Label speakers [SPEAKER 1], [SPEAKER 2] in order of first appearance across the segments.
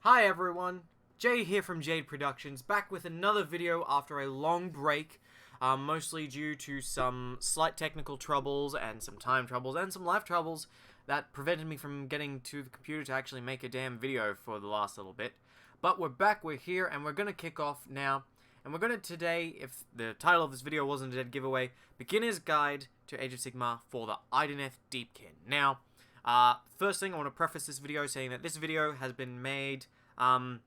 [SPEAKER 1] Hi everyone, Jay here from Jade Productions, back with another video after a long break, mostly due to some slight technical troubles and some time troubles and some life troubles that prevented me from getting to the computer to actually make a damn video for the last little bit. But we're back, we're here, and we're going to kick off now, and we're going to today, if the title of this video wasn't a dead giveaway, Beginner's Guide to Age of Sigmar for the Idoneth Deepkin. Now, first thing, I want to preface this video saying that this video has been made in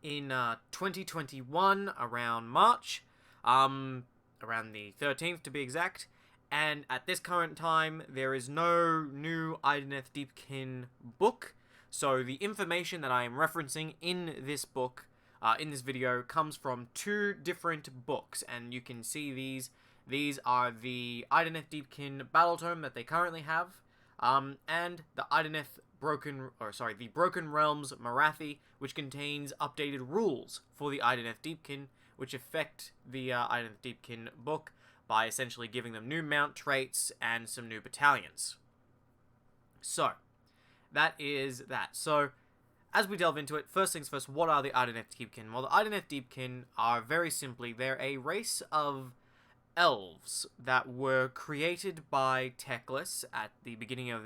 [SPEAKER 1] 2021, around March, around the 13th to be exact, and at this current time, there is no new Idoneth Deepkin book, so the information that I am referencing in this book, in this video, comes from two different books, and you can see these are the Idoneth Deepkin Battle Tome that they currently have, and the the Broken Realms Marathi, which contains updated rules for the Idoneth Deepkin, which affect the Idoneth Deepkin book by essentially giving them new mount traits and some new battalions. So, that is that. So, as we delve into it, first things first, what are the Idoneth Deepkin? Well, the Idoneth Deepkin are very simply, they're a race of elves that were created by Teclis at the beginning of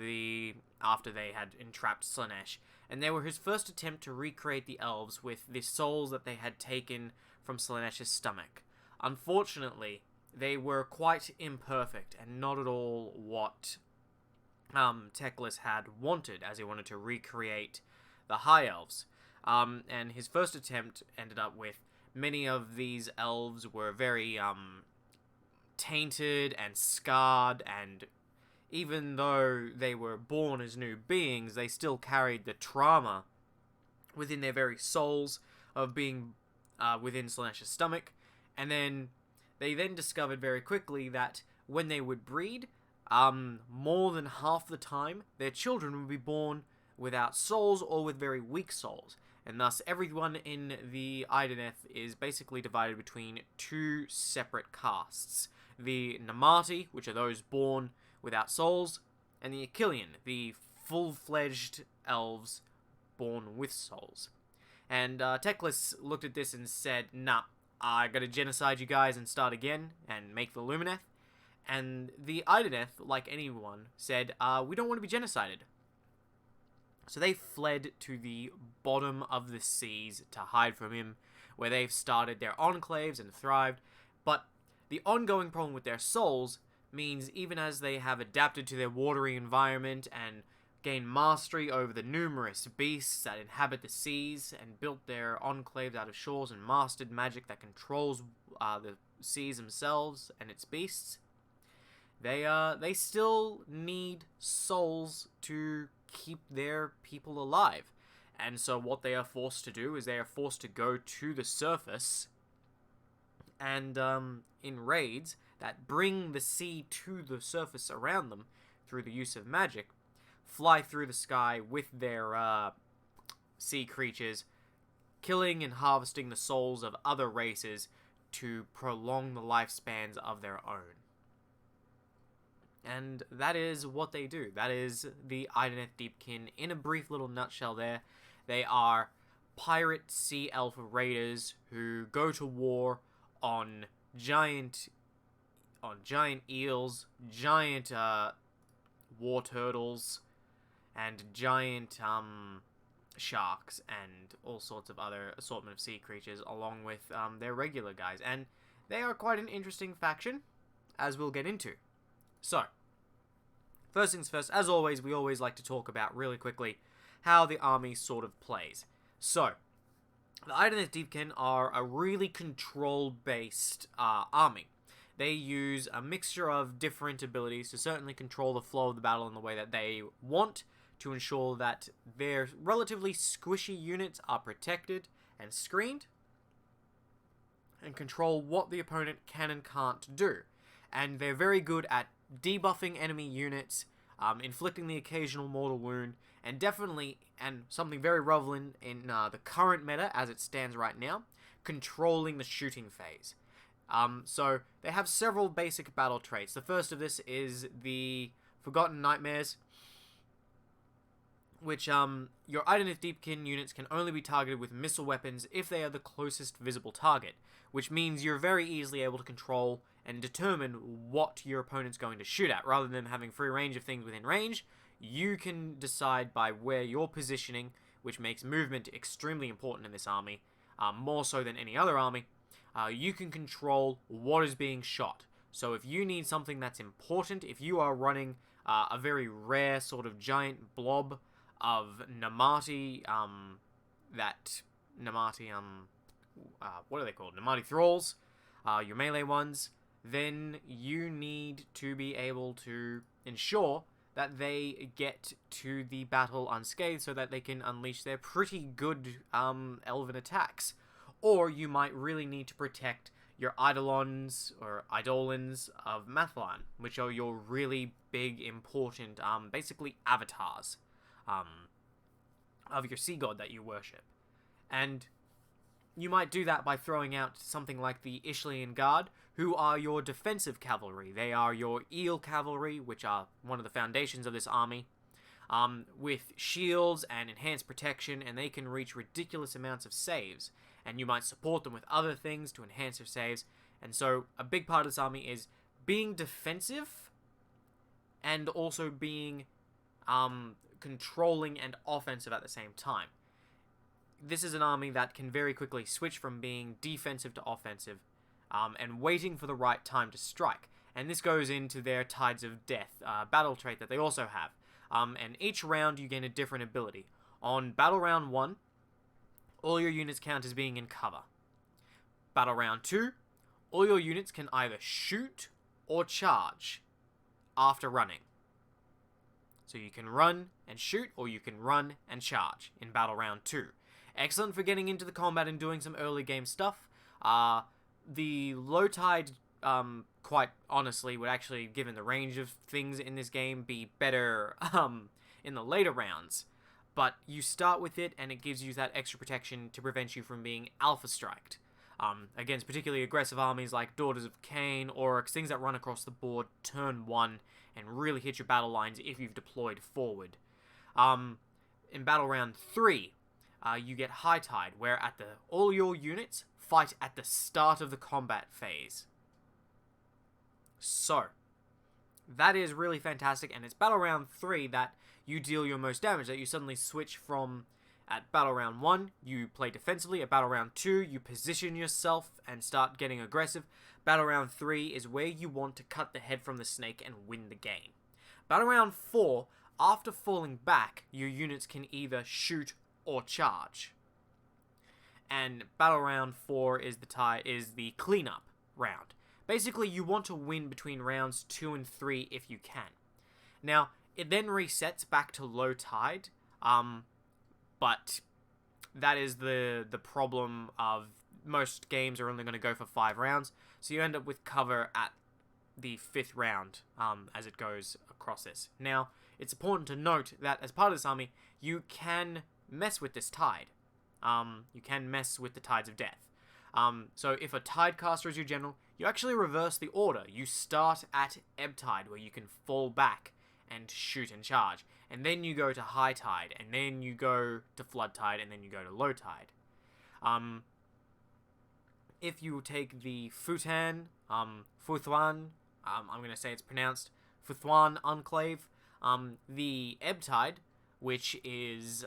[SPEAKER 1] after they had entrapped Slaanesh, and they were his first attempt to recreate the elves with the souls that they had taken from Slaanesh's stomach. Unfortunately, they were quite imperfect and not at all what Teclis had wanted, as he wanted to recreate the High Elves. And his first attempt ended up with many of these elves were very tainted and scarred, and even though they were born as new beings, they still carried the trauma within their very souls of being within Slaanesh's stomach. And then they discovered very quickly that when they would breed, more than half the time their children would be born without souls or with very weak souls, and thus everyone in the Idoneth is basically divided between two separate castes. The Namati, which are those born without souls, and the Achillian, the full-fledged elves born with souls. And Teclis looked at this and said, nah, I gotta genocide you guys and start again, and make the Lumineth. And the Idoneth, like anyone, said, we don't want to be genocided. So they fled to the bottom of the seas to hide from him, where they've started their enclaves and thrived. But the ongoing problem with their souls means even as they have adapted to their watery environment and gained mastery over the numerous beasts that inhabit the seas and built their enclaves out of shores and mastered magic that controls the seas themselves and its beasts, they still need souls to keep their people alive. And so what they are forced to do is they are forced to go to the surface and in raids that bring the sea to the surface around them through the use of magic, fly through the sky with their sea creatures, killing and harvesting the souls of other races to prolong the lifespans of their own. And that is what they do. That is the Idoneth Deepkin in a brief little nutshell there. They are pirate sea elf raiders who go to war on giant eels, giant war turtles, and giant sharks, and all sorts of other assortment of sea creatures, along with their regular guys. And they are quite an interesting faction, as we'll get into. So, first things first, as always, we always like to talk about, really quickly, how the army sort of plays. So, the Idoneth Deepkin are a really control-based army. They use a mixture of different abilities to certainly control the flow of the battle in the way that they want, to ensure that their relatively squishy units are protected and screened, and control what the opponent can and can't do. And they're very good at debuffing enemy units, inflicting the occasional mortal wound, and definitely, and something very relevant in the current meta as it stands right now, controlling the shooting phase. So they have several basic battle traits. The first of this is the Forgotten Nightmares, which, your Idoneth Deepkin units can only be targeted with missile weapons if they are the closest visible target, which means you're very easily able to control and determine what your opponent's going to shoot at. Rather than having free range of things within range, you can decide by where you're positioning, which makes movement extremely important in this army, more so than any other army. You can control what is being shot. So if you need something that's important, if you are running a very rare sort of giant blob of Namati, what are they called? Namati Thralls, your melee ones, then you need to be able to ensure that they get to the battle unscathed so that they can unleash their pretty good elven attacks. Or you might really need to protect your Eidolons or Eidolons of Mathlan, which are your really big, important, basically avatars of your sea god that you worship. And you might do that by throwing out something like the Killian Guard, who are your defensive cavalry. They are your Eel cavalry, which are one of the foundations of this army, with shields and enhanced protection, and they can reach ridiculous amounts of saves. And you might support them with other things to enhance their saves. And so a big part of this army is being defensive and also being controlling and offensive at the same time. This is an army that can very quickly switch from being defensive to offensive and waiting for the right time to strike. And this goes into their Tides of Death battle trait that they also have. And each round you gain a different ability. On Battle Round 1, all your units count as being in cover. Battle Round 2, all your units can either shoot or charge after running. So you can run and shoot, or you can run and charge in Battle Round 2. Excellent for getting into the combat and doing some early game stuff. The low tide, quite honestly, would actually, given the range of things in this game, be better in the later rounds. But you start with it, and it gives you that extra protection to prevent you from being alpha striked against particularly aggressive armies like Daughters of Cain, Oryx, things that run across the board turn 1 and really hit your battle lines if you've deployed forward. In Battle Round 3, you get High Tide, where all your units fight at the start of the combat phase. So, that is really fantastic, and it's Battle Round 3 that you deal your most damage, that you suddenly switch from, at Battle Round 1, you play defensively, at Battle Round 2, you position yourself and start getting aggressive. Battle Round 3 is where you want to cut the head from the snake and win the game. Battle Round 4, after falling back, your units can either shoot or charge. And Battle Round 4 is the cleanup round. Basically, you want to win between rounds 2 and 3 if you can. Now, it then resets back to low tide, but that is the problem of most games are only going to go for 5 rounds, so you end up with cover at the 5th round as it goes across this. Now, it's important to note that as part of this army, you can mess with this tide. You can mess with the Tides of Death. So if a Tidecaster is your general, you actually reverse the order. You start at Ebb Tide, where you can fall back and shoot and charge. And then you go to High Tide, and then you go to Flood Tide, and then you go to Low Tide. If you take the Futan, Futhuan, I'm going to say it's pronounced Futhuan Enclave, the Ebb Tide, which is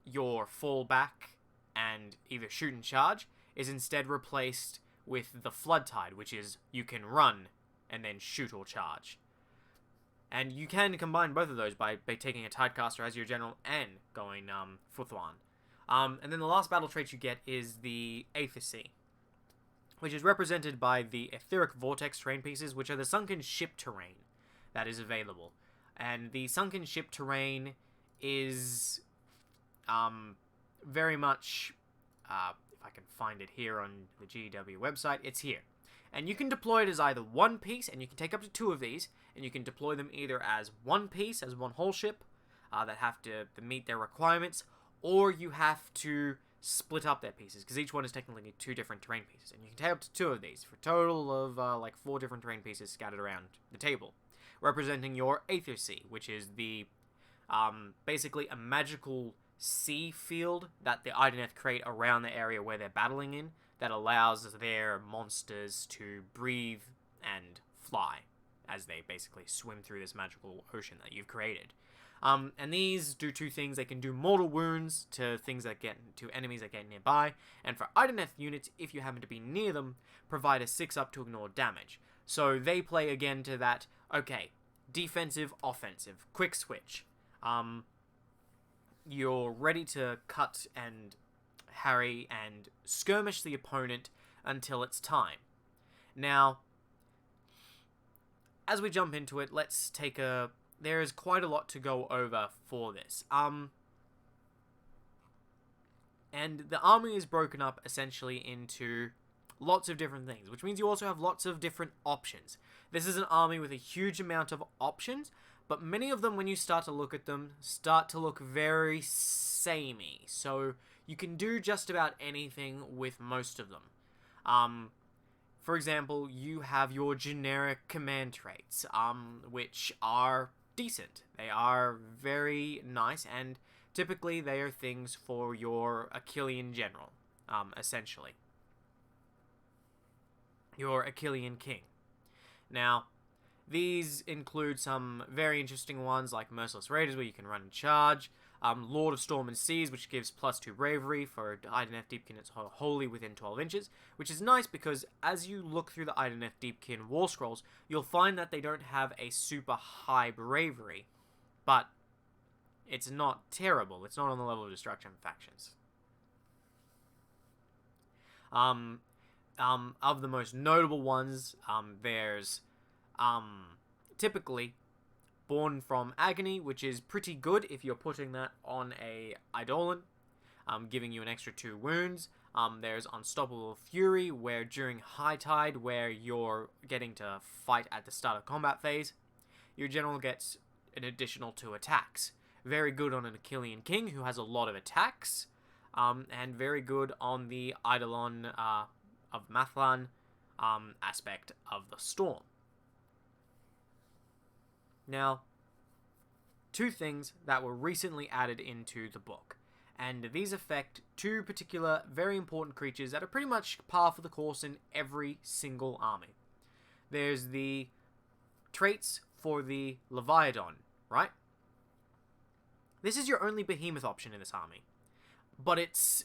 [SPEAKER 1] your fall back and either shoot and charge, is instead replaced with the Flood Tide, which is you can run and then shoot or charge. And you can combine both of those by taking a Tidecaster as your general and going Futhuan. And then the last battle trait you get is the Aether, which is represented by the Etheric Vortex terrain pieces, which are the Sunken ship terrain that is available. And the Sunken ship terrain is very much, if I can find it here on the GW website, it's here. And you can deploy it as either one piece, and you can take up to 2 of these, and you can deploy them either as one piece, as one whole ship, that have to meet their requirements, or you have to split up their pieces, because each one is technically 2 different terrain pieces. And you can take up to 2 of these, for a total of like 4 different terrain pieces scattered around the table, representing your Aether, which is the basically a magical sea field that the Idoneth create around the area where they're battling in that allows their monsters to breathe and fly as they basically swim through this magical ocean that you've created. And these do two things. They can do mortal wounds to enemies that get nearby, and for Idoneth units, if you happen to be near them, provide a 6-up to ignore damage. So they play again to that, okay, defensive, offensive, quick switch. You're ready to cut and harry and skirmish the opponent until it's time. Now, as we jump into it, let's take a... There is quite a lot to go over for this. And the army is broken up essentially into lots of different things, which means you also have lots of different options. This is an army with a huge amount of options, but many of them, when you start to look at them, start to look very samey. So you can do just about anything with most of them. For example, you have your generic command traits, which are decent. They are very nice, and typically they are things for your Achillian general, essentially. Your Achillian king. Now, these include some very interesting ones like Merciless Raiders, where you can run and charge. Lord of Storm and Seas, which gives +2 bravery for Idoneth Deepkin. It's wholly within 12 inches, which is nice because as you look through the Idoneth Deepkin war scrolls, you'll find that they don't have a super high bravery, but it's not terrible. It's not on the level of Destruction Factions. Of the most notable ones, there's typically Born from Agony, which is pretty good if you're putting that on a Eidolon, giving you an extra 2 wounds. There's Unstoppable Fury, where during High Tide, where you're getting to fight at the start of combat phase, your general gets an additional 2 attacks. Very good on an Achillian King, who has a lot of attacks, and very good on the Eidolon of Mathlan aspect of the Storm. Now, 2 things that were recently added into the book, and these affect 2 particular very important creatures that are pretty much par for the course in every single army. There's the traits for the Leviathan, right? This is your only behemoth option in this army, but it's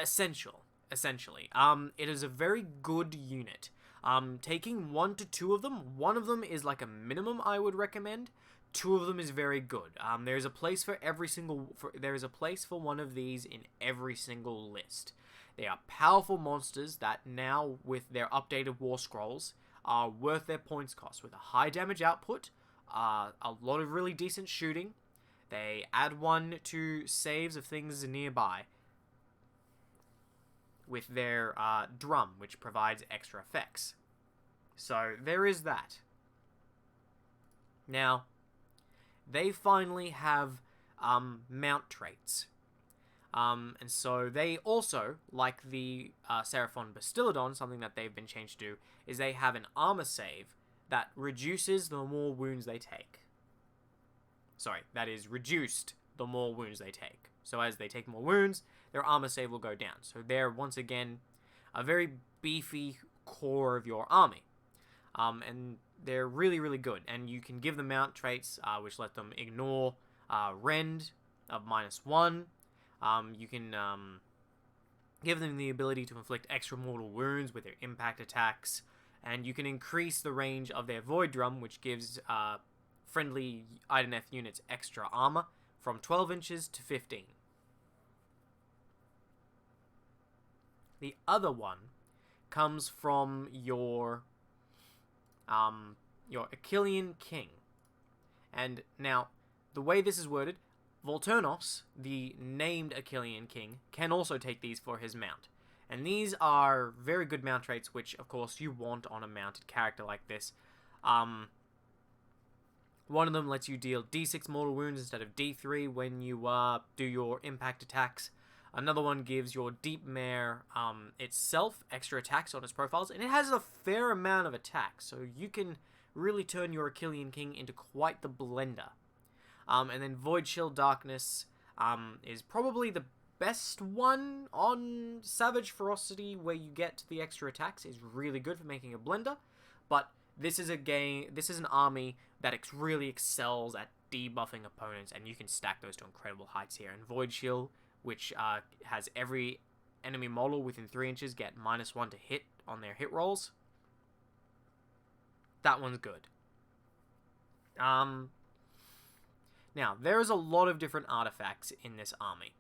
[SPEAKER 1] essential, essentially. It is a very good unit. Taking 1 to 2 of them, one of them is like a minimum I would recommend. 2 of them is very good. There's a place for there is a place for one of these in every single list. They are powerful monsters that now, with their updated war scrolls, are worth their points cost with a high damage output, a lot of really decent shooting. They add 1 to saves of things nearby with their drum, which provides extra effects. So there is that. Now, they finally have mount traits. And so they also, like the Seraphon Bastillodon, something that they've been changed to do, is they have an armor save that reduces the more wounds they take. Sorry, that is reduced the more wounds they take. So as they take more wounds, their armor save will go down. So they're, once again, a very beefy core of your army. And they're really, really good. And you can give them mount traits, which let them ignore rend of -1. You can give them the ability to inflict extra mortal wounds with their impact attacks. And you can increase the range of their Void Drum, which gives friendly Idoneth units extra armor from 12 inches to 15. The other one comes from your Achillian King. And now, the way this is worded, Voltonus, the named Achillian King, can also take these for his mount. And these are very good mount traits, which, of course, you want on a mounted character like this. One of them lets you deal D6 mortal wounds instead of D3 when you do your impact attacks. Another one gives your Deep Mare itself extra attacks on its profiles, and it has a fair amount of attacks, so you can really turn your Achillian King into quite the blender. And then Void Shield Darkness is probably the best one on Savage Ferocity, where you get the extra attacks. Is really good for making a blender, but this is an army that really excels at debuffing opponents, and you can stack those to incredible heights here. And Void Shield, which has every enemy model within 3 inches get -1 to hit on their hit rolls. That one's good. Now, there is a lot of different artifacts in this army.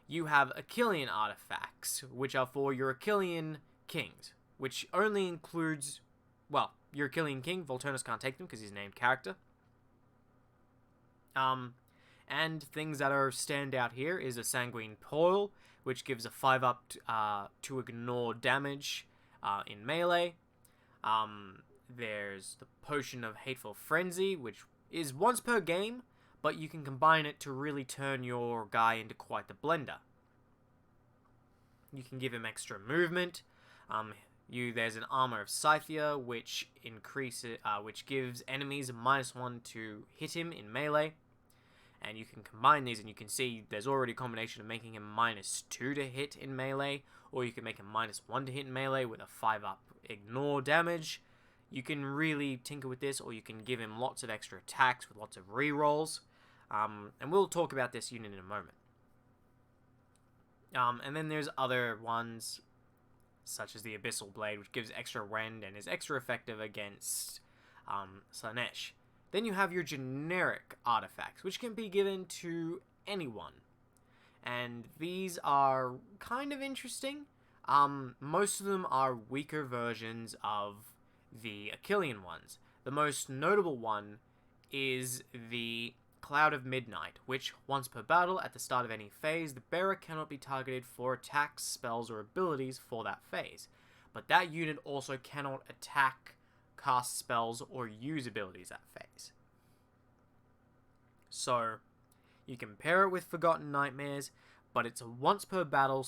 [SPEAKER 1] You have Achillian artifacts, which are for your Achillian kings, which only includes, well, your Achillian king. Voltonus can't take them because he's a named character. And things that are stand out here is a Sanguine Poil, which gives a 5-up to ignore damage in melee. There's the Potion of Hateful Frenzy, which is once per game, but you can combine it to really turn your guy into quite the blender. You can give him extra movement. There's an Armor of Scythia, which gives enemies -1 to hit him in melee. And you can combine these, and you can see there's already a combination of making him -2 to hit in melee, or you can make him -1 to hit in melee with a 5-up ignore damage. You can really tinker with this, or you can give him lots of extra attacks with lots of rerolls. And we'll talk about this unit in a moment. And then there's other ones, such as the Abyssal Blade, which gives extra rend and is extra effective against Slaanesh. Then you have your generic artifacts, which can be given to anyone. And these are kind of interesting. Most of them are weaker versions of the Achillian ones. The most notable one is the Cloud of Midnight, which, once per battle, at the start of any phase, the bearer cannot be targeted for attacks, spells, or abilities for that phase. But that unit also cannot attack, cast spells, or use abilities that phase. So, you can pair it with Forgotten Nightmares, but it's a once per battle.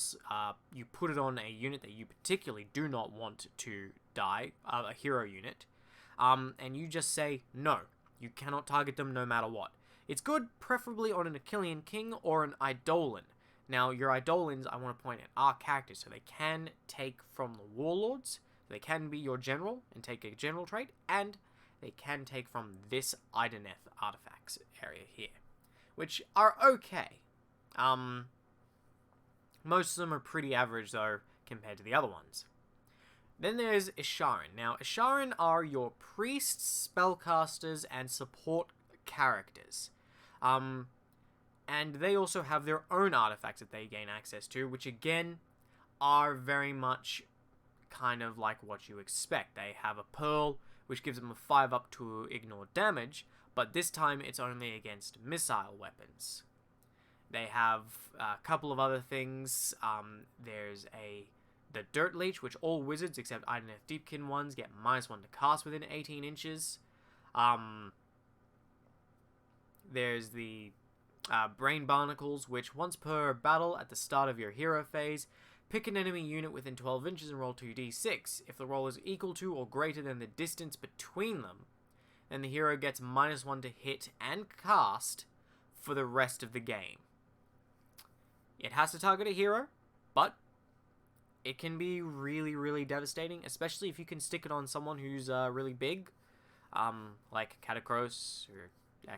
[SPEAKER 1] You put it on a unit that you particularly do not want to die, a hero unit, and you just say, no, you cannot target them no matter what. It's good, preferably on an Achillian King or an Eidolon. Now, your Eidolons, I want to point out, are characters, so they can take from the Warlords, they can be your general and take a general trait, and they can take from this Idoneth artifacts area here, which are okay. Most of them are pretty average, though, compared to the other ones. Then there's Isharin. Now, Isharin are your priests, spellcasters, and support characters. And they also have their own artifacts that they gain access to, which again are very much kind of like what you expect. They have a Pearl, which gives them a 5-up to ignore damage, but this time it's only against missile weapons. They have a couple of other things. There's the Dirt Leech, which all wizards except Idoneth Deepkin ones get -1 to cast within 18 inches. There's the Brain Barnacles, which once per battle at the start of your hero phase, pick an enemy unit within 12 inches and roll 2d6. If the roll is equal to or greater than the distance between them, then the hero gets -1 to hit and cast for the rest of the game. It has to target a hero, but it can be really, really devastating, especially if you can stick it on someone who's really big, like Catacross, or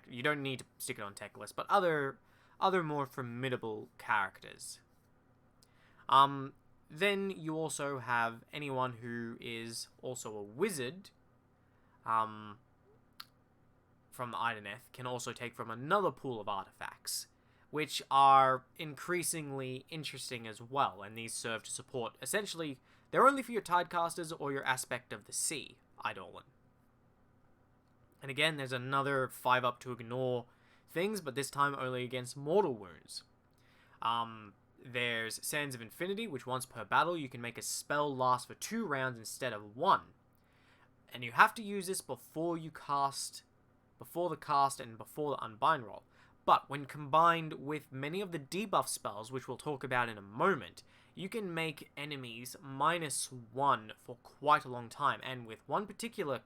[SPEAKER 1] you don't need to stick it on Teclis, but other more formidable characters. Then you also have anyone who is also a wizard, from Idoneth, can also take from another pool of artifacts, which are increasingly interesting as well, and these serve to support, essentially, they're only for your Tidecasters or your Aspect of the Sea Eidolon. And again, there's another 5-up to ignore things, but this time only against mortal wounds. There's Sands of Infinity, which once per battle, you can make a spell last for 2 rounds instead of 1. And you have to use this before the cast and before the unbind roll. But when combined with many of the debuff spells, which we'll talk about in a moment, you can make enemies -1 for quite a long time. And with one particular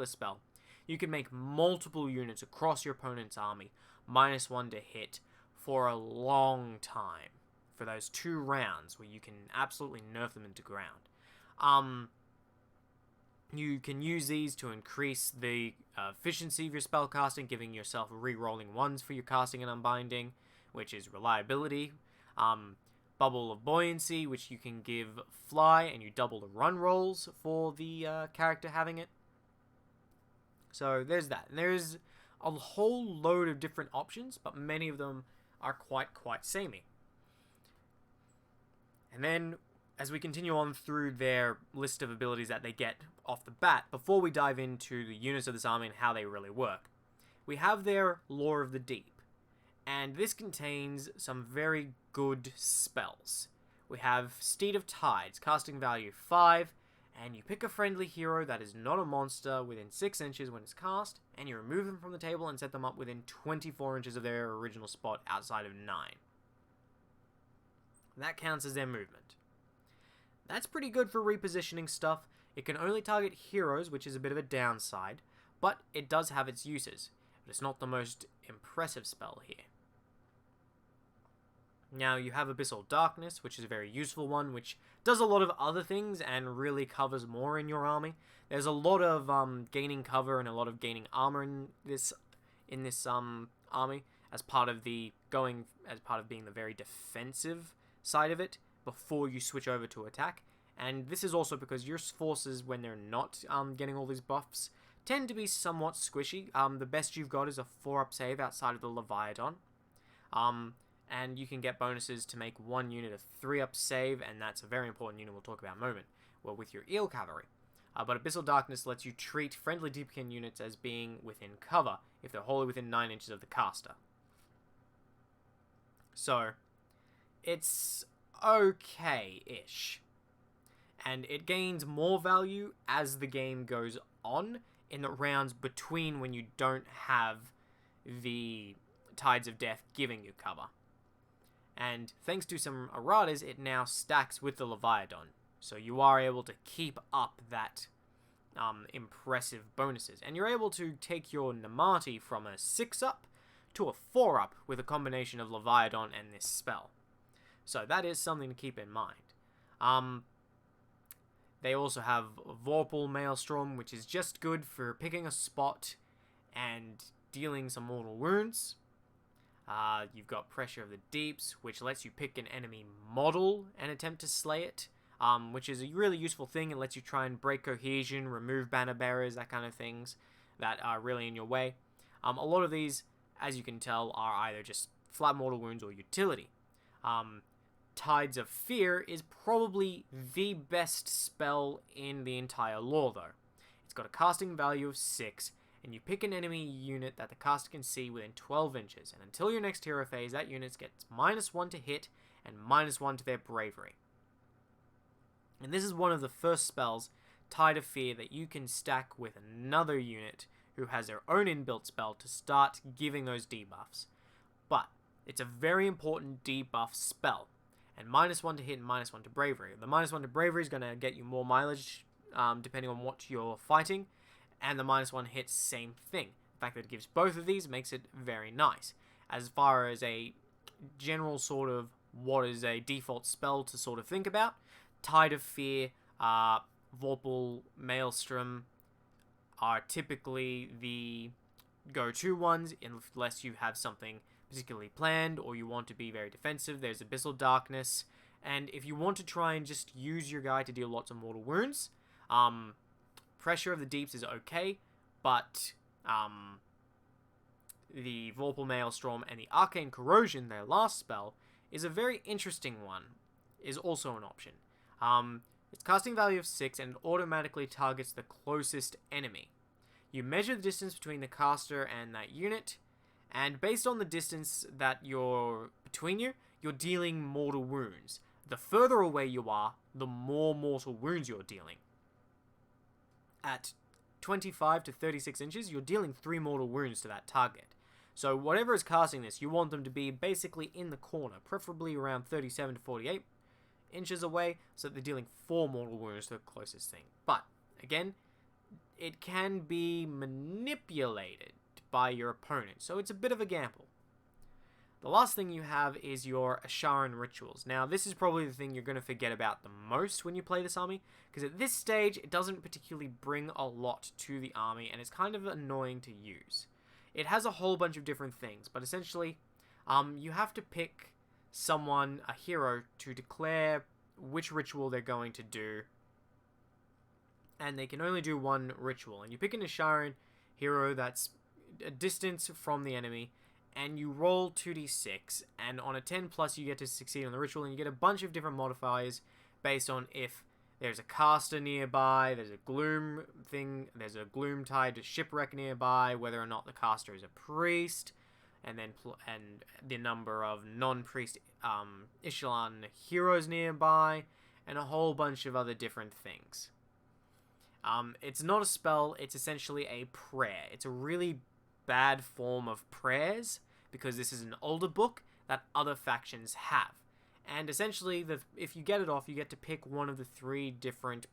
[SPEAKER 1] spell, you can make multiple units across your opponent's army, -1 to hit, for a long time. For those 2 rounds where you can absolutely nerf them into ground. You can use these to increase the efficiency of your spellcasting, giving yourself re-rolling 1s for your casting and unbinding, which is reliability. Bubble of Buoyancy, which you can give fly, and you double the run rolls for the character having it. So there's that. And there's a whole load of different options, but many of them are quite samey. And then, as we continue on through their list of abilities that they get off the bat, before we dive into the units of this army and how they really work, we have their Lore of the Deep. And this contains some very good spells. We have Steed of Tides, casting value 5, and you pick a friendly hero that is not a monster within 6 inches when it's cast, and you remove them from the table and set them up within 24 inches of their original spot outside of 9. That counts as their movement. That's pretty good for repositioning stuff. It can only target heroes, which is a bit of a downside, but it does have its uses. But it's not the most impressive spell here. Now, you have Abyssal Darkness, which is a very useful one, which does a lot of other things and really covers more in your army. There's a lot of gaining cover and a lot of gaining armor in this army as part of being the very defensive side of it before you switch over to attack. And this is also because your forces, when they're not getting all these buffs, tend to be somewhat squishy. The best you've got is a 4-up save outside of the Leviathan. And you can get bonuses to make 1 unit a 3-up save, and that's a very important unit we'll talk about in a moment, well, with your Eel Cavalry. But Abyssal Darkness lets you treat friendly Deepkin units as being within cover, if they're wholly within 9 inches of the caster. So, it's okay-ish. And it gains more value as the game goes on, in the rounds between when you don't have the Tides of Death giving you cover. And thanks to some erratas, it now stacks with the Leviathan. So you are able to keep up that impressive bonuses. And you're able to take your Namati from a 6-up to a 4-up with a combination of Leviathan and this spell. So that is something to keep in mind. They also have Vorpal Maelstrom, which is just good for picking a spot and dealing some mortal wounds. You've got Pressure of the Deeps, which lets you pick an enemy model and attempt to slay it, which is a really useful thing. It lets you try and break cohesion, remove banner bearers, that kind of things that are really in your way. A lot of these, as you can tell, are either just flat mortal wounds or utility. Tides of Fear is probably the best spell in the entire lore, though. It's got a casting value of 6, and you pick an enemy unit that the caster can see within 12 inches, and until your next hero phase, that unit gets -1 to hit and -1 to their bravery. And this is one of the first spells, Tide of Fear, that you can stack with another unit who has their own inbuilt spell to start giving those debuffs. But it's a very important debuff spell, and -1 to hit and -1 to bravery. The -1 to bravery is going to get you more mileage depending on what you're fighting, and the -1 hits, same thing. The fact that it gives both of these makes it very nice. As far as a general sort of what is a default spell to sort of think about, Tide of Fear, Vorpal Maelstrom are typically the go-to ones, unless you have something particularly planned or you want to be very defensive. There's Abyssal Darkness, and if you want to try and just use your guy to deal lots of mortal wounds, Pressure of the Deeps is okay, but the Vorpal Maelstrom and the Arcane Corrosion, their last spell, is a very interesting one, is also an option. Its casting value of 6, and it automatically targets the closest enemy. You measure the distance between the caster and that unit, and based on the distance that you're between you, you're dealing mortal wounds. The further away you are, the more mortal wounds you're dealing. At 25 to 36 inches, you're dealing 3 mortal wounds to that target. So whatever is casting this, you want them to be basically in the corner, preferably around 37 to 48 inches away, so that they're dealing 4 mortal wounds to the closest thing. But, again, it can be manipulated by your opponent, so it's a bit of a gamble. The last thing you have is your Asharan Rituals. Now, this is probably the thing you're going to forget about the most when you play this army, because at this stage, it doesn't particularly bring a lot to the army, and it's kind of annoying to use. It has a whole bunch of different things, but essentially, you have to pick someone, a hero, to declare which ritual they're going to do, and they can only do one ritual. And you pick an Asharan hero that's a distance from the enemy, and you roll 2d6, and on a 10 plus you get to succeed on the ritual, and you get a bunch of different modifiers based on if there's a caster nearby, there's a gloom thing, there's a gloom-tide shipwreck nearby, whether or not the caster is a priest, and then and the number of non-priest Isharan heroes nearby, and a whole bunch of other different things. It's not a spell, it's essentially a prayer. It's a really bad form of prayers, because this is an older book that other factions have. And essentially, if you get it off, you get to pick one of the 3 different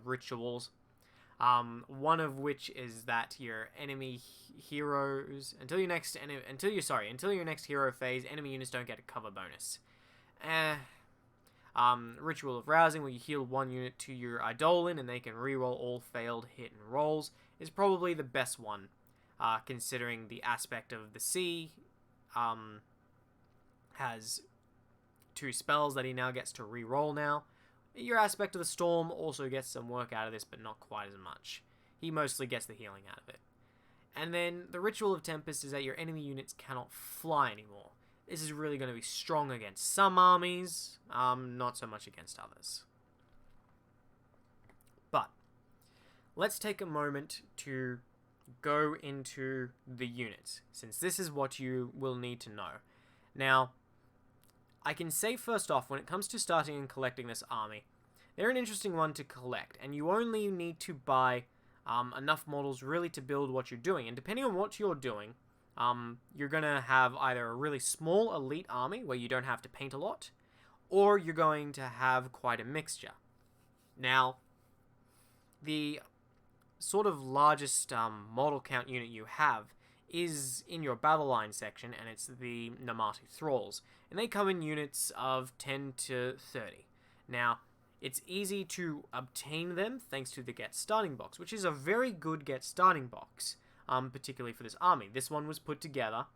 [SPEAKER 1] rituals. One of which is that your enemy heroes until your next hero phase, enemy units don't get a cover bonus. Ritual of Rousing, where you heal 1 unit to your Eidolon and they can reroll all failed hit and rolls, is probably the best one. Considering the aspect of the sea has 2 spells that he now gets to re-roll now. Your aspect of the storm also gets some work out of this, but not quite as much. He mostly gets the healing out of it. And then the Ritual of Tempest is that your enemy units cannot fly anymore. This is really going to be strong against some armies, not so much against others. But let's take a moment to go into the units, since this is what you will need to know. Now, I can say first off, when it comes to starting and collecting this army, they're an interesting one to collect, and you only need to buy enough models really to build what you're doing. And depending on what you're doing, you're going to have either a really small elite army where you don't have to paint a lot, or you're going to have quite a mixture. Now, the sort of largest model count unit you have is in your battle line section, and it's the Namati Thralls, and they come in units of 10 to 30. Now, it's easy to obtain them thanks to the Get Starting box, which is a very good Get Starting box, particularly for this army. This one was put together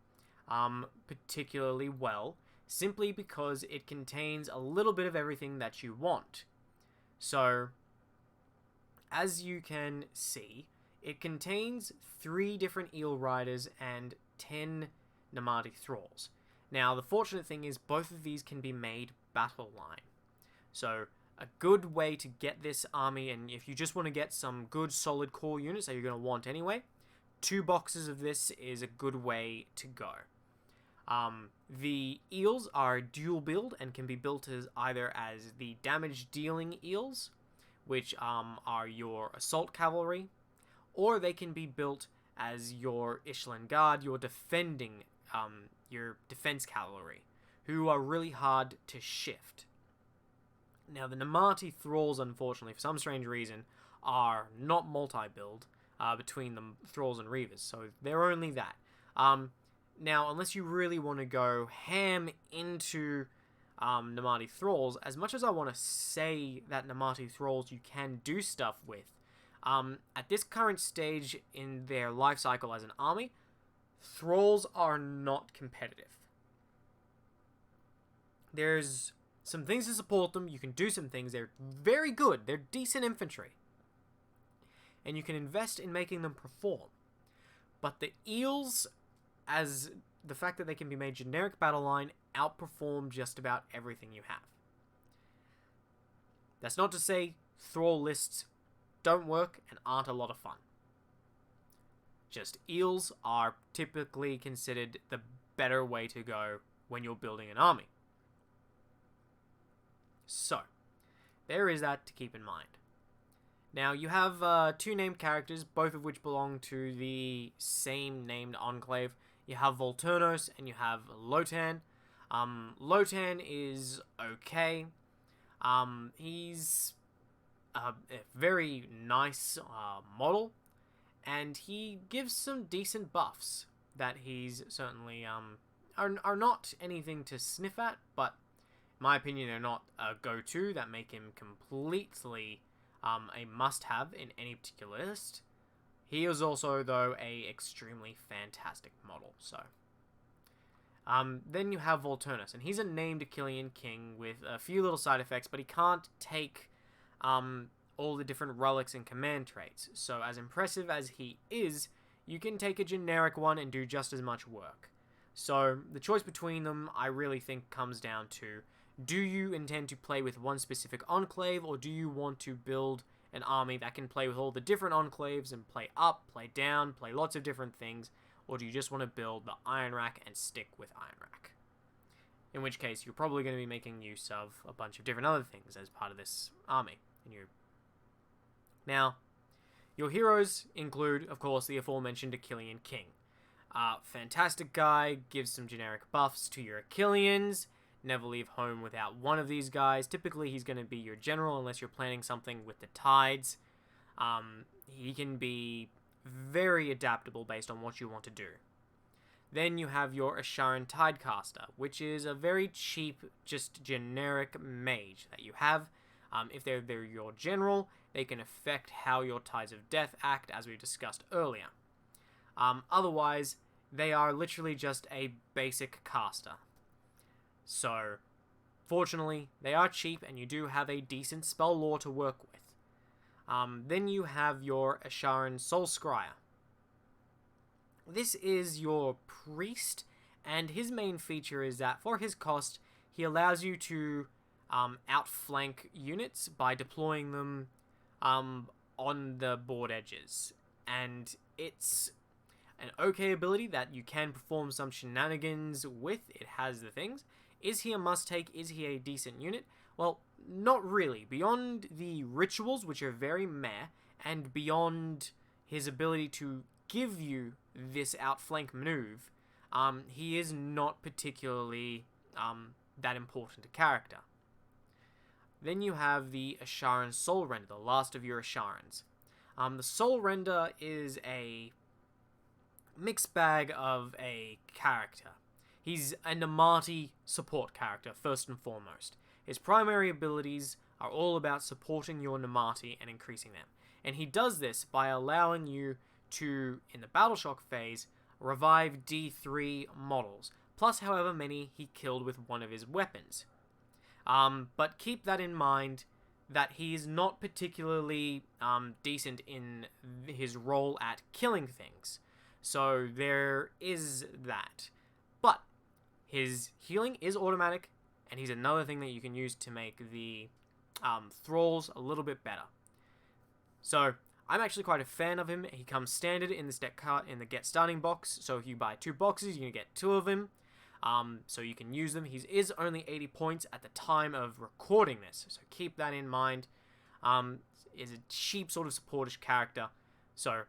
[SPEAKER 1] particularly well, simply because it contains a little bit of everything that you want. So, as you can see, it contains 3 different Eel Riders and 10 Namati Thralls. Now, the fortunate thing is both of these can be made battle line. So, a good way to get this army, and if you just want to get some good solid core units that you're going to want anyway, 2 boxes of this is a good way to go. The Eels are dual build and can be built as either as the damage dealing Eels, which are your assault cavalry, or they can be built as your Killian Guard, your defending, your defense cavalry, who are really hard to shift. Now, the Namati Thralls, unfortunately, for some strange reason, are not multi-build between the Thralls and Reavers, so they're only that. Now, unless you really want to go ham into Namati Thralls, as much as I want to say that Namati Thralls you can do stuff with, at this current stage in their life cycle as an army, Thralls are not competitive. There's some things to support them, you can do some things, they're very good, they're decent infantry. And you can invest in making them perform. But the Eels, as the fact that they can be made generic battle line, outperform just about everything you have. That's not to say Thrall lists don't work and aren't a lot of fun. Just Eels are typically considered the better way to go when you're building an army. So, there is that to keep in mind. Now, you have 2 named characters, both of which belong to the same named enclave. You have Voltonus and you have Lotan. Lotan is okay. He's a very nice model. and he gives some decent buffs that he's certainly are not anything to sniff at, but in my opinion they're not a go-to that make him completely a must-have in any particular list. He is also, though, a extremely fantastic model, so. Then you have Voltonus, and he's a named Achillian king with a few little side effects, but he can't take all the different relics and command traits. So as impressive as he is, you can take a generic one and do just as much work. So the choice between them, I really think, comes down to, do you intend to play with one specific enclave, or do you want to build an army that can play with all the different enclaves and play up, play down, play lots of different things, or do you just want to build the Iron Rack and stick with Iron Rack? In which case, you're probably going to be making use of a bunch of different other things as part of this army. Now, your heroes include, of course, the aforementioned Achillian King. Fantastic guy, gives some generic buffs to your Achillians. Never leave home without one of these guys. Typically, he's going to be your general unless you're planning something with the tides. He can be very adaptable based on what you want to do. Then you have your Asharan Tidecaster, which is a very cheap, just generic mage that you have. If they're your general, they can affect how your Tides of Death act, as we discussed earlier. Otherwise, they are literally just a basic caster. So, fortunately, they are cheap, and you do have a decent spell lore to work with. Then you have your Asharan Solscrier. This is your priest, and his main feature is that for his cost, he allows you to outflank units by deploying them on the board edges. And it's an okay ability that you can perform some shenanigans with. It has the things. Is he a must-take? Is he a decent unit? Well, not really. Beyond the rituals, which are very meh, and beyond his ability to give you this outflank move, he is not particularly that important a character. Then you have the Asharan Soul Render, the last of your Asharans. The Soul Render is a mixed bag of a character. He's a Namati support character, first and foremost. His primary abilities are all about supporting your Namati and increasing them. And he does this by allowing you to, in the Battle Shock phase, revive D3 models, plus however many he killed with one of his weapons. But keep that in mind, that he is not particularly decent in his role at killing things. So there is that. But his healing is automatic, and he's another thing that you can use to make the thralls a little bit better. So I'm actually quite a fan of him. He comes standard in this deck card in the get starting box. So if you buy 2 boxes, you're gonna get 2 of him. So you can use them. He is only 80 points at the time of recording this, so keep that in mind. Is a cheap sort of supportish character. So,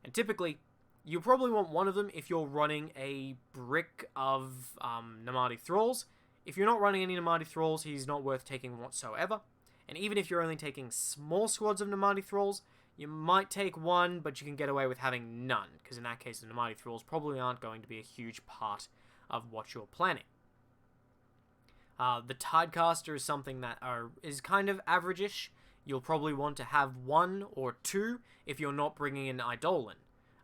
[SPEAKER 1] and typically, you probably want one of them if you're running a brick of Namati Thralls. If you're not running any Namati Thralls, he's not worth taking whatsoever. And even if you're only taking small squads of Namati Thralls, you might take one, but you can get away with having none, because in that case, the Namati Thralls probably aren't going to be a huge part of what you're planning. The Tidecaster is something that is kind of average-ish. You'll probably want to have 1 or 2 if you're not bringing in Eidolon.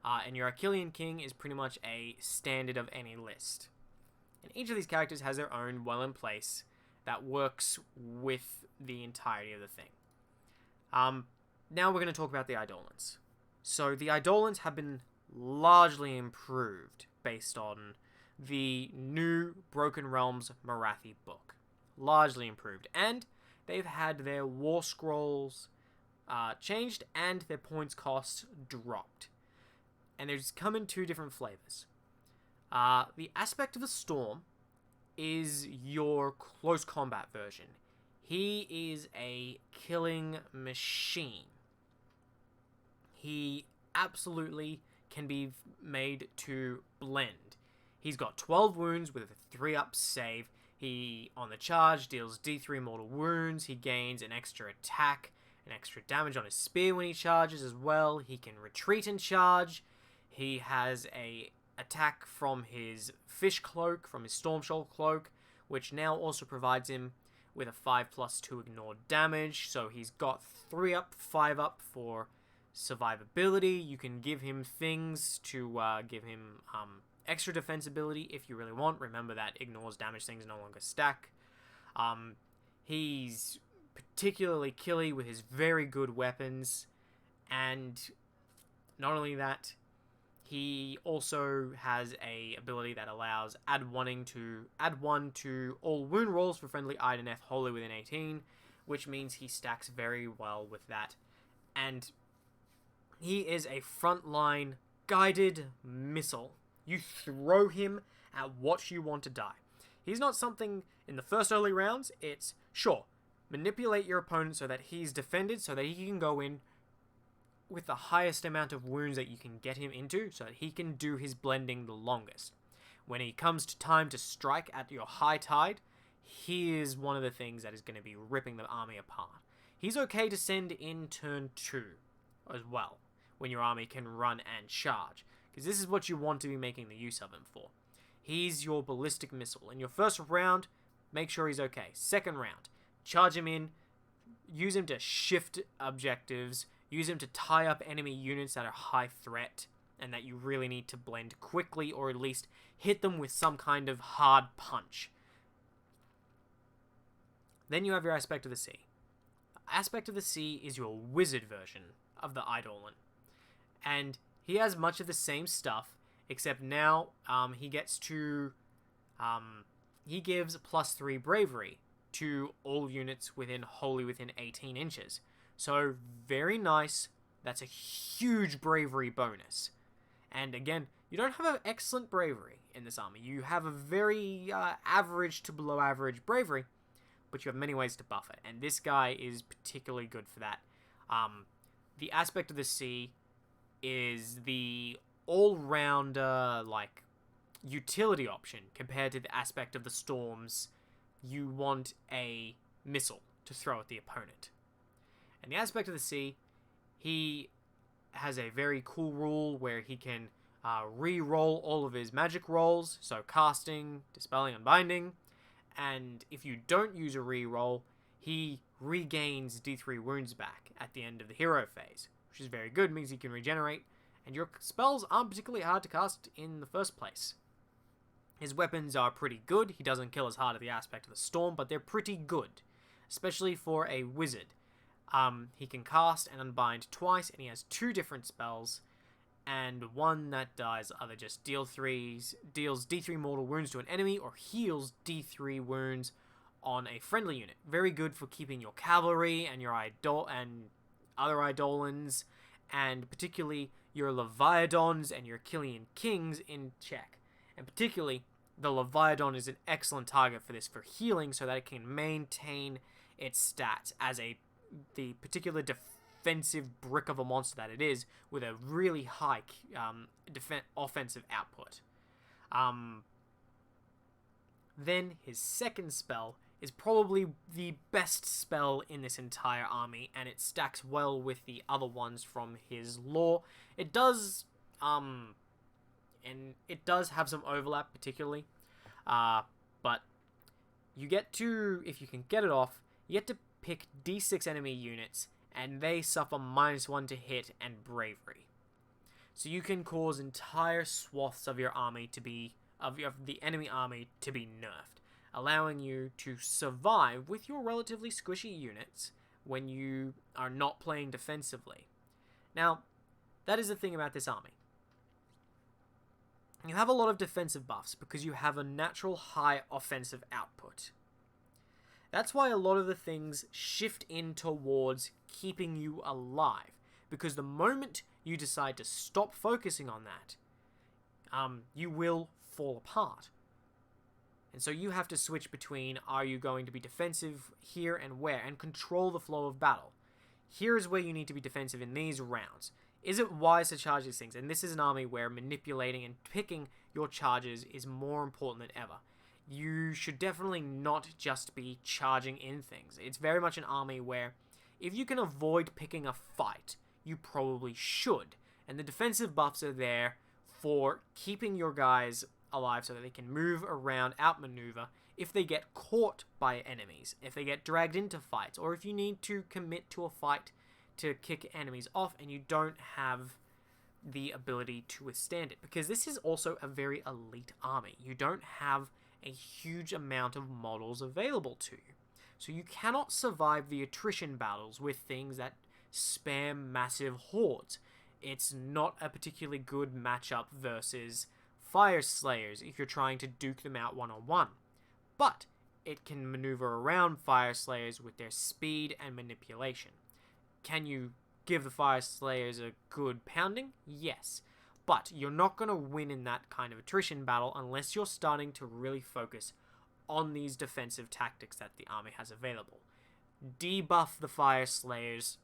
[SPEAKER 1] And your Achillian King is pretty much a standard of any list. And each of these characters has their own well-in-place that works with the entirety of the thing. Now we're going to talk about the Eidolons. So the Eidolons have been largely improved based on the new Broken Realms Morathi book. Largely improved. And they've had their war scrolls changed and their points costs dropped. And they've come in 2 different flavors. The Aspect of the Storm is your close combat version. He is a killing machine. He absolutely can be made to blend. He's got 12 wounds with a 3-up save. He, on the charge, deals D3 mortal wounds. He gains an extra attack an extra damage on his spear when he charges as well. He can retreat and charge. He has a attack from his fish cloak, from his storm shoal cloak, which now also provides him with a 5+2 ignore damage. So he's got 3 up, 5 up for survivability. You can give him things to give him extra defensibility if you really want. Remember that ignores damage things no longer stack. He's particularly killy with his very good weapons, and not only that, he also has a ability that allows add 1 to all wound rolls for friendly Idoneth wholly within 18, which means he stacks very well with that. And he is a frontline guided missile. You throw him at what you want to die. He's not something in the first early rounds. It's, sure, manipulate your opponent so that he's defended, so that he can go in with the highest amount of wounds that you can get him into, so that he can do his blending the longest. When it comes to time to strike at your high tide, he is one of the things that is going to be ripping the army apart. He's okay to send in turn 2 as well, when your army can run and charge, because this is what you want to be making the use of him for. He's your ballistic missile. In your first round, make sure he's okay. Second round, charge him in, use him to shift objectives, use him to tie up enemy units that are high threat and that you really need to blend quickly, or at least hit them with some kind of hard punch. Then you have your Aspect of the Sea. Aspect of the Sea is your wizard version of the Eidolon, and he has much of the same stuff, except now he gets to he gives +3 bravery to all units wholly within 18 inches. So very nice. That's a huge bravery bonus. And again, you don't have an excellent bravery in this army. You have a very average to below average bravery, but you have many ways to buff it. And this guy is particularly good for that. The Aspect of the Sea is the all-rounder, like, utility option compared to the Aspect of the Storms. You want a missile to throw at the opponent. And the Aspect of the Sea, he has a very cool rule where he can re-roll all of his magic rolls, so casting, dispelling, and binding. And if you don't use a re-roll, he regains D3 wounds back at the end of the hero phase, which is very good, means he can regenerate, and your spells aren't particularly hard to cast in the first place. His weapons are pretty good. He doesn't kill as hard at the Aspect of the Storm, but they're pretty good, especially for a wizard. He can cast and unbind twice, and he has 2 different spells, and one that does either just deals D3 mortal wounds to an enemy, or heals D3 wounds on a friendly unit. Very good for keeping your cavalry and your other Eidolons, and particularly your Leviathans and your Achillian kings in check. And particularly, the Leviathan is an excellent target for this, for healing, so that it can maintain its stats as the particular defensive brick of a monster that it is, with a really high offensive output. Then his second spell is probably the best spell in this entire army, and it stacks well with the other ones from his lore. It does, and it does have some overlap particularly, but you get to, if you can get it off, you get to pick D6 enemy units, and they suffer -1 to hit and bravery. So you can cause entire swaths of your army to be, of the enemy army to be nerfed, allowing you to survive with your relatively squishy units when you are not playing defensively. Now, that is the thing about this army. You have a lot of defensive buffs because you have a natural high offensive output. That's why a lot of the things shift in towards keeping you alive, because the moment you decide to stop focusing on that, you will fall apart. And so you have to switch between, are you going to be defensive here and where, and control the flow of battle. Here's where you need to be defensive in these rounds. Is it wise to charge these things? And this is an army where manipulating and picking your charges is more important than ever. You should definitely not just be charging in things. It's very much an army where If you can avoid picking a fight, you probably should. And the defensive buffs are there for keeping your guys alive so that they can move around, outmaneuver if they get caught by enemies, if they get dragged into fights, or if you need to commit to a fight to kick enemies off and you don't have the ability to withstand it. Because this is also a very elite army. You don't have a huge amount of models available to you. So you cannot survive the attrition battles with things that spam massive hordes. It's not a particularly good matchup versus Fire Slayers if you're trying to duke them out one-on-one. But it can maneuver around Fire Slayers with their speed and manipulation. Can you give the Fire Slayers a good pounding? Yes. But you're not going to win in that kind of attrition battle unless you're starting to really focus on these defensive tactics that the army has available. Debuff the Fire Slayers,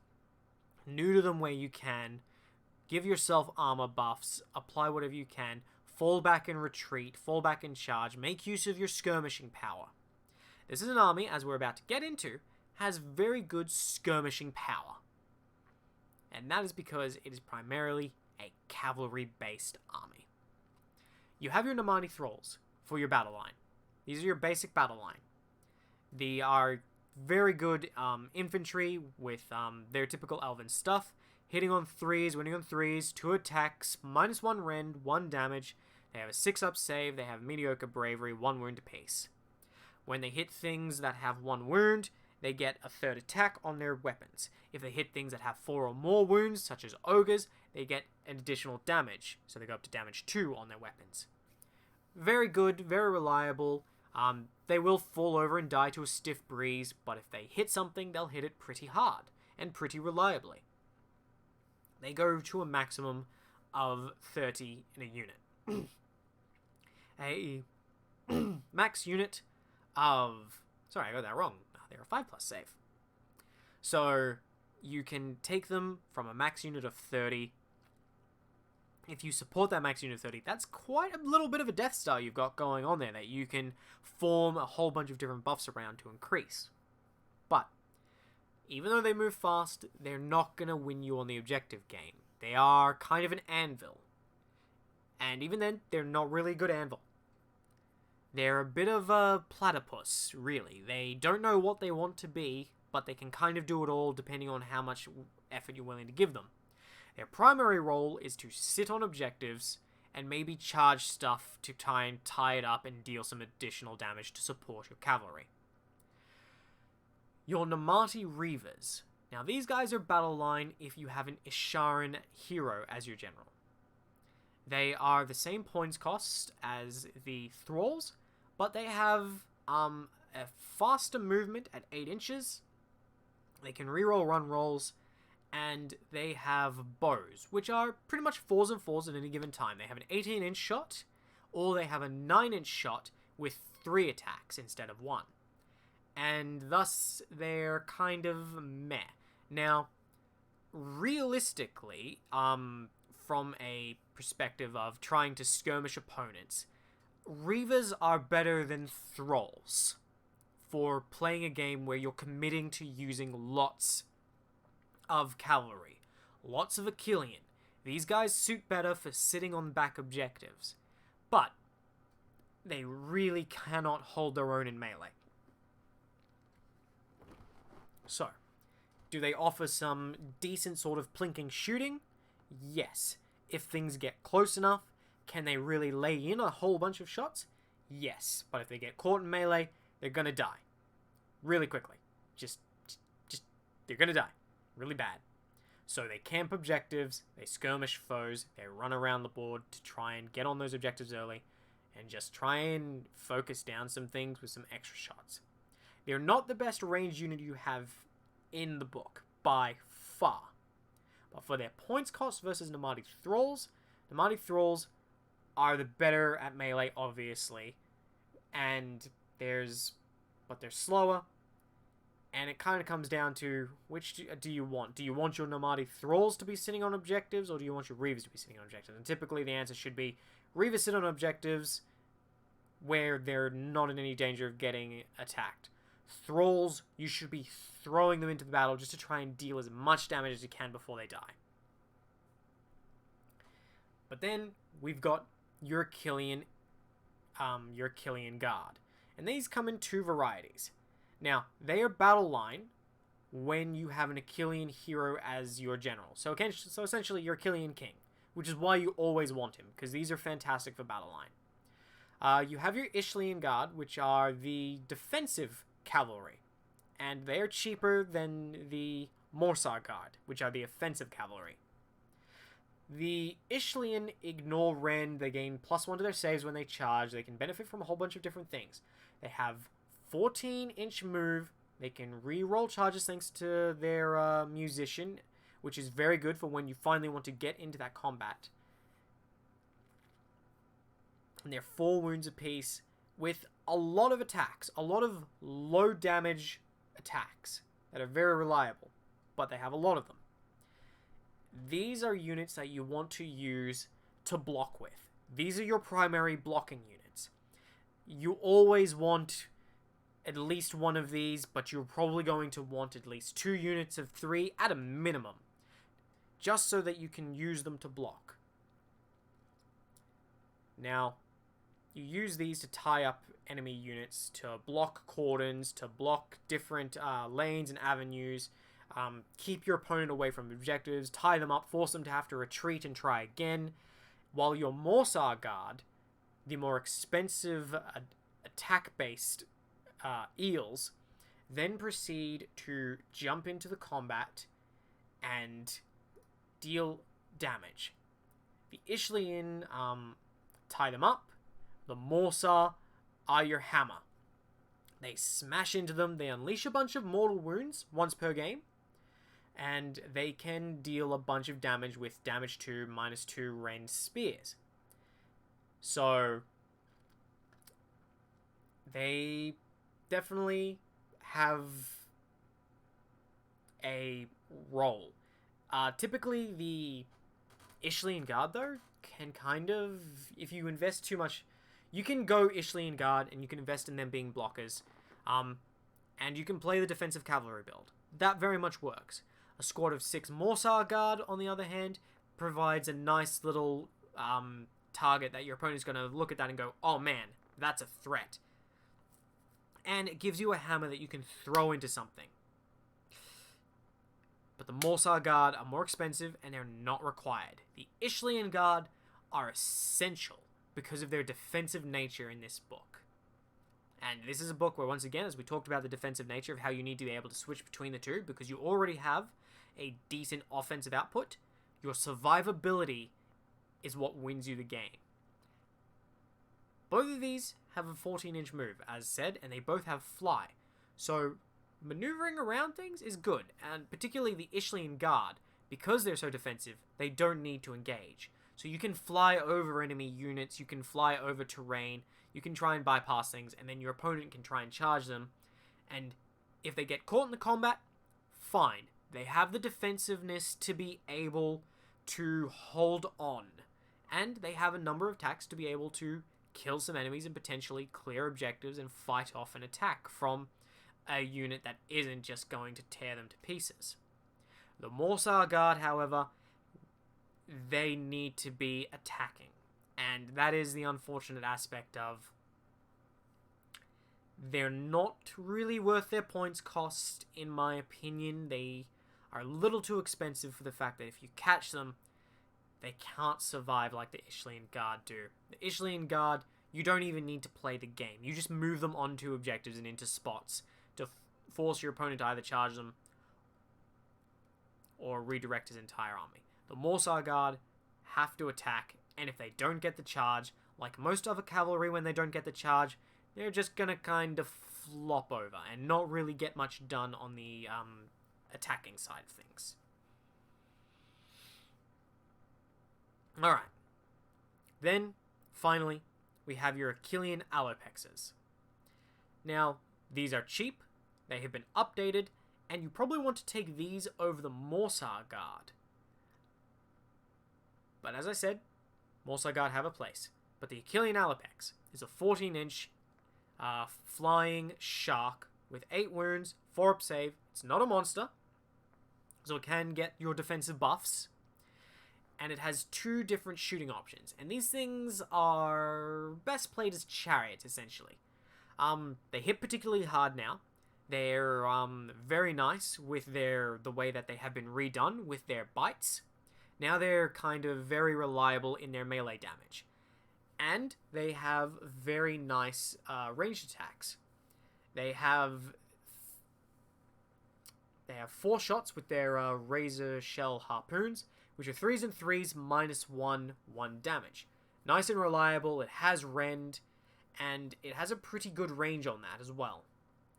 [SPEAKER 1] neuter them where you can, give yourself armor buffs, apply whatever you can, fall back and retreat, fall back and charge, make use of your skirmishing power. This is an army, as we're about to get into, has very good skirmishing power. And that is because it is primarily a cavalry-based army. You have your Namati Thralls for your battle line. These are your basic battle line. They are very good infantry with their typical elven stuff. Hitting on 3s, winning on 3s, 2 attacks, -1 rend, 1 damage. They have a 6-up save, they have mediocre bravery, 1 wound apiece. When they hit things that have 1 wound, they get a 3rd attack on their weapons. If they hit things that have 4 or more wounds, such as ogres, they get an additional damage, so they go up to damage 2 on their weapons. Very good, very reliable. They will fall over and die to a stiff breeze, but if they hit something, they'll hit it pretty hard and pretty reliably. They go to a maximum of 30 in a unit. A max unit of... Sorry, I got that wrong. They're a 5+ save. So you can take them from a max unit of 30. If you support that max unit of 30, that's quite a little bit of a Death Star you've got going on there that you can form a whole bunch of different buffs around to increase. But even though they move fast, they're not going to win you on the objective game. They are kind of an anvil. And even then, they're not really a good anvil. They're a bit of a platypus, really. They don't know what they want to be, but they can kind of do it all depending on how much effort you're willing to give them. Their primary role is to sit on objectives and maybe charge stuff to try and tie it up and deal some additional damage to support your cavalry. Your Namati Reavers. Now these guys are battle line if you have an Isharin hero as your general. They are the same points cost as the Thralls, but they have a faster movement at 8 inches. They can reroll run rolls, and they have bows, which are pretty much 4s and 4s at any given time. They have an 18-inch shot, or they have a 9-inch shot with 3 attacks instead of 1. And thus, they're kind of meh. Now, realistically, from a perspective of trying to skirmish opponents, Reavers are better than Thralls for playing a game where you're committing to using lots of cavalry, lots of Achillian. These guys suit better for sitting on back objectives, but they really cannot hold their own in melee. So, do they offer some decent sort of plinking shooting? Yes. If things get close enough, can they really lay in a whole bunch of shots? Yes. But if they get caught in melee, they're gonna die. Really quickly. Just they're gonna die. Really bad. So they camp objectives, they skirmish foes, they run around the board to try and get on those objectives early, and just try and focus down some things with some extra shots. They're not the best range unit you have in the book, by far. But for their points cost versus Namati Thralls are the better at melee, obviously. But they're slower. And it kind of comes down to, which do you want? Do you want your Namati Thralls to be sitting on objectives, or do you want your Reavers to be sitting on objectives? And typically the answer should be, Reavers sit on objectives where they're not in any danger of getting attacked. Thralls, you should be throwing them into the battle just to try and deal as much damage as you can before they die. But then we've got your Achillian Guard. And these come in two varieties. Now, they are battle line when you have an Achillian hero as your general. So essentially, your Achillian king, which is why you always want him, because these are fantastic for battle line. You have your Achillian Guard, which are the defensive cavalry, and they are cheaper than the Morsar Guard, which are the offensive cavalry. The Achillian ignore rend, they gain +1 to their saves when they charge, they can benefit from a whole bunch of different things. They have 14-inch move, they can re-roll charges thanks to their musician, which is very good for when you finally want to get into that combat. And they're 4 wounds apiece, with a lot of attacks, a lot of low damage attacks that are very reliable, but they have a lot of them. These are units that you want to use to block with. These are your primary blocking units. You always want at least one of these, but you're probably going to want at least 2 units of 3 at a minimum, just so that you can use them to block. Now, you use these to tie up enemy units, to block cordons, to block different lanes and avenues, keep your opponent away from objectives, tie them up, force them to have to retreat and try again, while your Morsar Guard, the more expensive attack-based Eels, then proceed to jump into the combat and deal damage. The Achillian tie them up. The Morsar are your hammer. They smash into them, they unleash a bunch of mortal wounds once per game, and they can deal a bunch of damage with damage 2, -2 rend spears. So, they definitely have a role. Typically, the Achillian Guard, though, can kind of, if you invest too much, you can go Achillian Guard and you can invest in them being blockers, and you can play the defensive cavalry build. That very much works. A squad of 6 Morsar Guard, on the other hand, provides a nice little target that your opponent's going to look at that and go, oh man, that's a threat. And it gives you a hammer that you can throw into something. But the Morsar Guard are more expensive and they're not required. The Achillian Guard are essential because of their defensive nature in this book. And this is a book where, once again, as we talked about the defensive nature of how you need to be able to switch between the two, because you already have a decent offensive output, your survivability is what wins you the game. Both of these have a 14-inch move, as said, and they both have fly. So, maneuvering around things is good, and particularly the Achillian Guard, because they're so defensive, they don't need to engage. So you can fly over enemy units, you can fly over terrain, you can try and bypass things, and then your opponent can try and charge them. And if they get caught in the combat, fine. They have the defensiveness to be able to hold on. And they have a number of attacks to be able to kill some enemies and potentially clear objectives and fight off an attack from a unit that isn't just going to tear them to pieces. The Morsar Guard, however, they need to be attacking. And that is the unfortunate aspect of they're not really worth their points cost, in my opinion. They are a little too expensive for the fact that if you catch them, they can't survive like the Achillian Guard do. The Achillian Guard, you don't even need to play the game. You just move them onto objectives and into spots to force your opponent to either charge them or redirect his entire army. The Morsar Guard have to attack, and if they don't get the charge, like most other cavalry when they don't get the charge, they're just gonna kind of flop over and not really get much done on the attacking side of things. Alright. Then, finally, we have your Achillian Alopexes. Now, these are cheap, they have been updated, and you probably want to take these over the Morsar Guard. But as I said, Morsar Guard have a place. But the Achillian Alopex is a 14-inch flying shark with 8 wounds, 4 up save. It's not a monster, so it can get your defensive buffs. And it has 2 different shooting options. And these things are best played as chariots, essentially. They hit particularly hard now. They're very nice with the way that they have been redone with their bites. Now they're kind of very reliable in their melee damage. And they have very nice ranged attacks. They have 4 shots with their razor shell harpoons, which are 3s and 3s -1 damage. Nice and reliable. It has rend, and it has a pretty good range on that as well.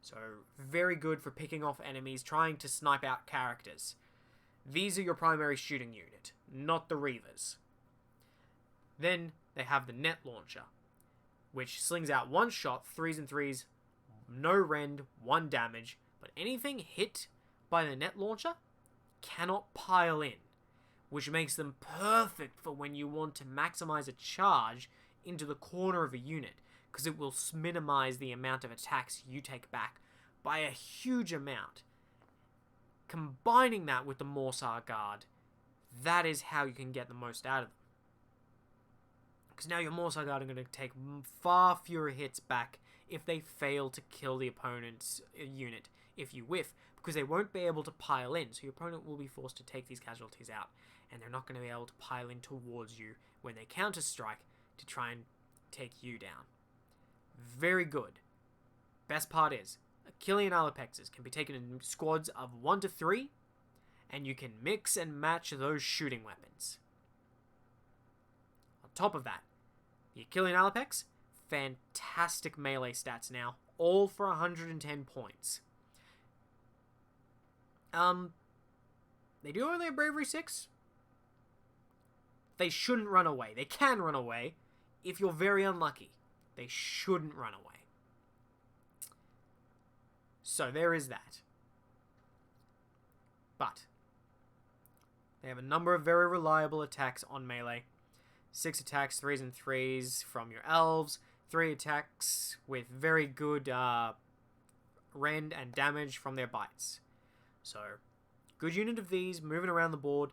[SPEAKER 1] So very good for picking off enemies, trying to snipe out characters. These are your primary shooting unit, not the Reavers. Then they have the net launcher, which slings out 1 shot, 3s and 3s, no rend, 1 damage, but anything hit by the net launcher cannot pile in, which makes them perfect for when you want to maximize a charge into the corner of a unit, because it will minimize the amount of attacks you take back by a huge amount. Combining that with the Morsar Guard, that is how you can get the most out of them. Because now your Morsar Guard are going to take far fewer hits back if they fail to kill the opponent's unit if you whiff, because they won't be able to pile in, so your opponent will be forced to take these casualties out, and they're not going to be able to pile in towards you when they counter-strike to try and take you down. Very good. Best part is, Achillian Alopexes can be taken in squads of 1 to 3, and you can mix and match those shooting weapons. On top of that, the Achillian Alopex, fantastic melee stats now, all for 110 points. They do only have Bravery 6. They shouldn't run away. They can run away if you're very unlucky. They shouldn't run away. So there is that. But they have a number of very reliable attacks on melee. 6 attacks, 3s and 3s from your elves. 3 attacks with very good rend and damage from their bites. So, good unit of these, moving around the board.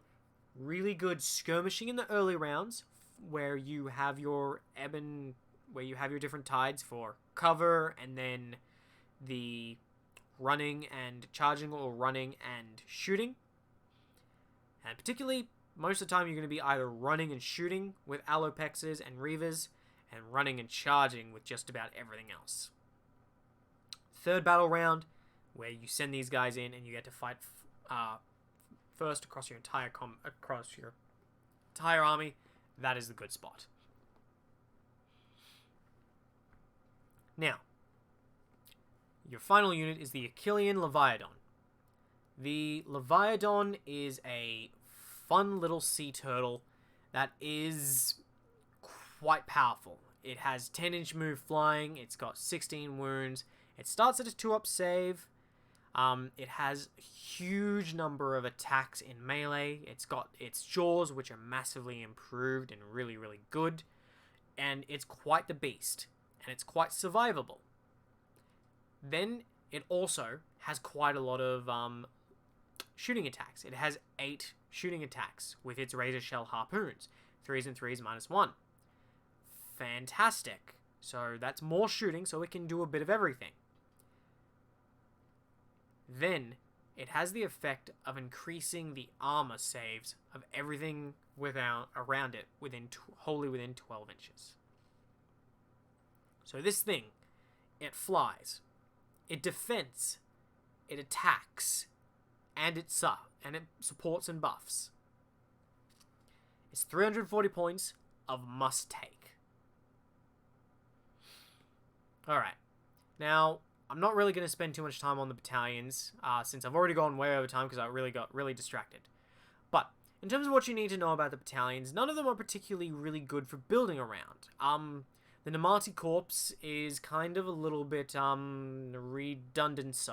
[SPEAKER 1] Really good skirmishing in the early rounds, where you have your different tides for cover, and then the running and charging, or running and shooting. And particularly, most of the time you're going to be either running and shooting with Alopexes and Reavers, and running and charging with just about everything else. Third battle round, where you send these guys in and you get to fight first across your entire army. That is the good spot. Now, your final unit is the Achillian Leviathan. The Leviathan is a fun little sea turtle that is quite powerful. It has 10-inch move flying, it's got 16 wounds, it starts at a 2-up save, it has a huge number of attacks in melee, it's got its jaws, which are massively improved and really, really good, and it's quite the beast, and it's quite survivable. Then it also has quite a lot of shooting attacks. It has 8 shooting attacks with its razor shell harpoons, 3s and 3s -1. Fantastic. So that's more shooting, so it can do a bit of everything. Then it has the effect of increasing the armor saves of everything around it wholly within 12 inches. So this thing, it flies, it defends, it attacks, and it supports and buffs. It's 340 points of must take. Alright, now I'm not really going to spend too much time on the battalions, since I've already gone way over time because I got really distracted. But in terms of what you need to know about the battalions, none of them are particularly really good for building around. The Namati Corpse is kind of a little bit redundant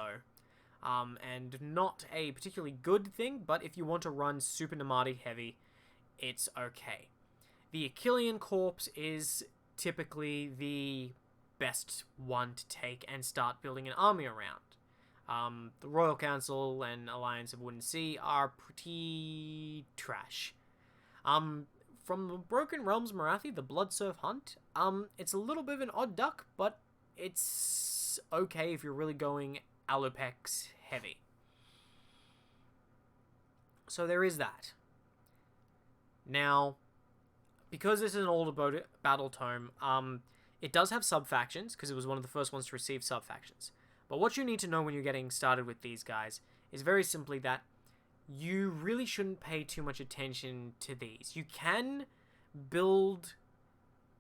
[SPEAKER 1] and not a particularly good thing, but if you want to run super Namati heavy, it's okay. The Achillian Corpse is typically the best one to take and start building an army around. The Royal Council and Alliance of Wooden Sea are pretty trash. From the Broken Realms Marathi, the Bloodsurf Hunt, it's a little bit of an odd duck, but it's okay if you're really going Alopex heavy. So there is that. Now, because this is an older battle tome, it does have sub-factions, because it was one of the first ones to receive sub-factions. But what you need to know when you're getting started with these guys is very simply that you really shouldn't pay too much attention to these. You can build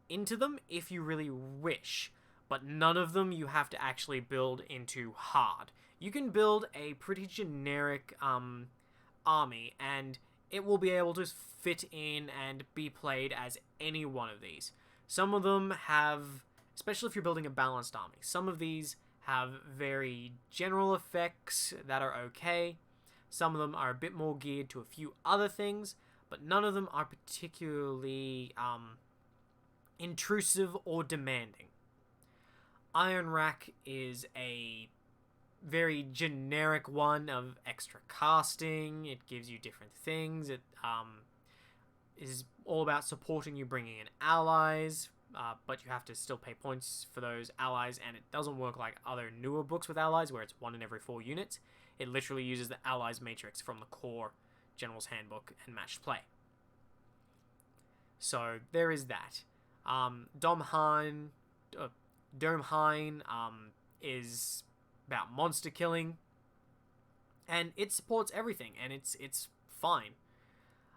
[SPEAKER 1] into them if you really wish, but none of them you have to actually build into hard. You can build a pretty generic army, and it will be able to fit in and be played as any one of these. Some of them have, especially if you're building a balanced army, some of these have very general effects that are okay. Some of them are a bit more geared to a few other things, but none of them are particularly intrusive or demanding. Iron Rack is a very generic one of extra casting. It gives you different things. It is all about supporting you, bringing in allies, but you have to still pay points for those allies, and it doesn't work like other newer books with allies where it's 1 in every 4 units. It literally uses the allies matrix from the core General's Handbook and Matched Play. So there is that. Domhain is about monster killing, and it supports everything, and it's fine.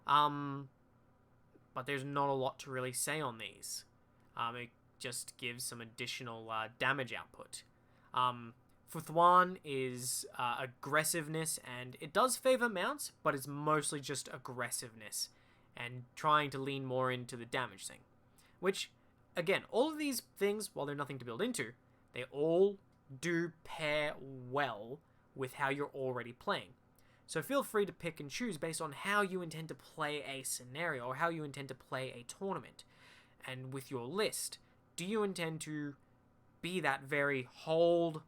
[SPEAKER 1] But there's not a lot to really say on these. It just gives some additional damage output. Futhwan is aggressiveness, and it does favor mounts, but it's mostly just aggressiveness and trying to lean more into the damage thing. Which, again, all of these things, while they're nothing to build into, they all do pair well with how you're already playing. So feel free to pick and choose based on how you intend to play a scenario or how you intend to play a tournament. And with your list, do you intend to be that very hold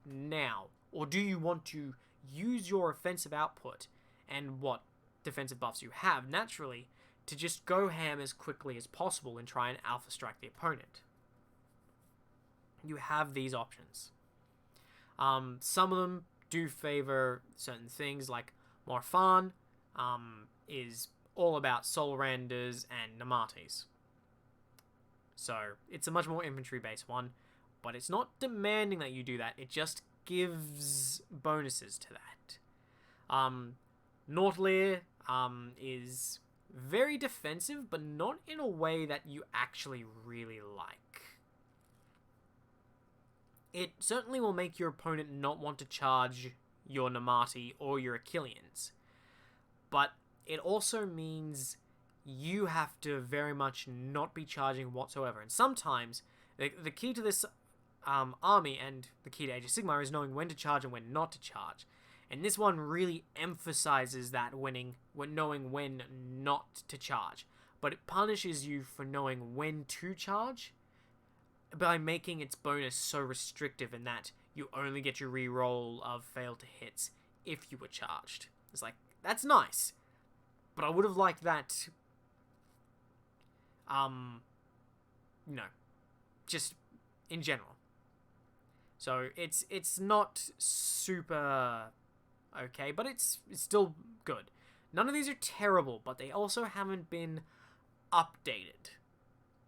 [SPEAKER 1] now? Or do you want to use your offensive output and what defensive buffs you have naturally to just go ham as quickly as possible and try and alpha strike the opponent? You have these options. Some of them do favor certain things, like Morfan is all about Soul Randers and Namatis. So it's a much more infantry-based one, but it's not demanding that you do that. It just gives bonuses to that. Nordlear is very defensive, but not in a way that you actually really like. It certainly will make your opponent not want to charge your Namati or your Achillians, but it also means you have to very much not be charging whatsoever. And sometimes, the key to this army and the key to Age of Sigmar is knowing when to charge and when not to charge. And this one really emphasizes that knowing when not to charge. But it punishes you for knowing when to charge by making its bonus so restrictive in that you only get your reroll of fail to hits if you were charged. It's like, that's nice, but I would have liked that, just in general. So it's not super okay, but it's still good. None of these are terrible, but they also haven't been updated,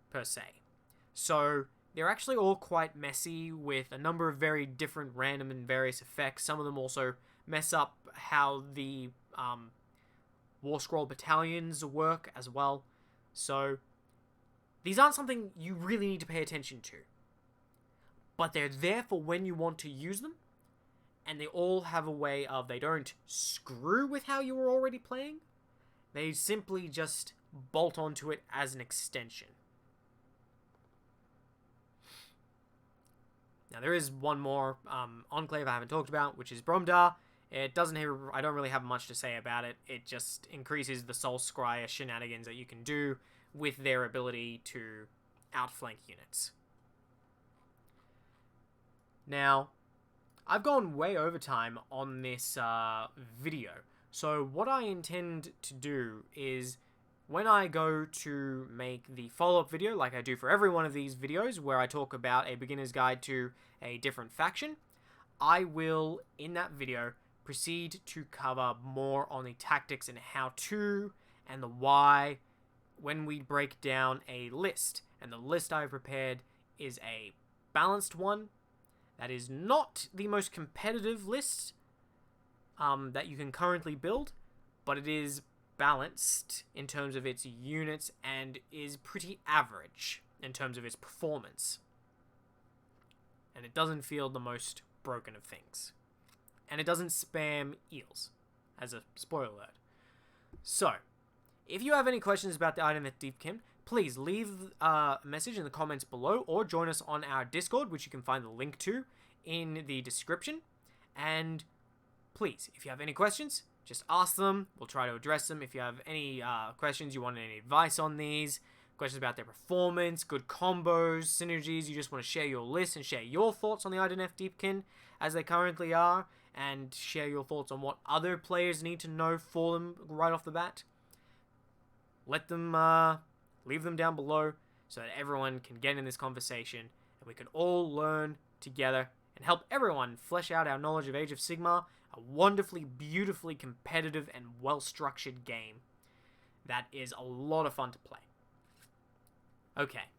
[SPEAKER 1] per se. So they're actually all quite messy with a number of very different random and various effects. Some of them also mess up how the War Scroll battalions work as well. So these aren't something you really need to pay attention to. But they're there for when you want to use them. And they all have a way of, they don't screw with how you were already playing. They simply just bolt onto it as an extension. Now, there is one more enclave I haven't talked about, which is Bromdar. I don't really have much to say about it. It just increases the Solscrier shenanigans that you can do with their ability to outflank units. Now, I've gone way over time on this video. So what I intend to do is, when I go to make the follow-up video, like I do for every one of these videos, where I talk about a beginner's guide to a different faction, I will, in that video, proceed to cover more on the tactics and how-to, and the why, when we break down a list. And the list I've prepared is a balanced one, that is not the most competitive list that you can currently build, but it is balanced in terms of its units and is pretty average in terms of its performance. And it doesn't feel the most broken of things. And it doesn't spam Eels, as a spoiler alert. So, if you have any questions about the Idoneth Deepkin, please leave a message in the comments below, or join us on our Discord, which you can find the link to in the description. And please, if you have any questions, just ask them. We'll try to address them. If you have any questions, you want any advice on these, questions about their performance, good combos, synergies, you just want to share your list and share your thoughts on the Idoneth Deepkin as they currently are, and share your thoughts on what other players need to know for them right off the bat, let them leave them down below so that everyone can get in this conversation and we can all learn together and help everyone flesh out our knowledge of Age of Sigmar, a wonderfully, beautifully competitive and well-structured game that is a lot of fun to play. Okay,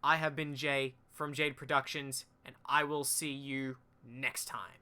[SPEAKER 1] I have been Jay from Jade Productions, and I will see you next time.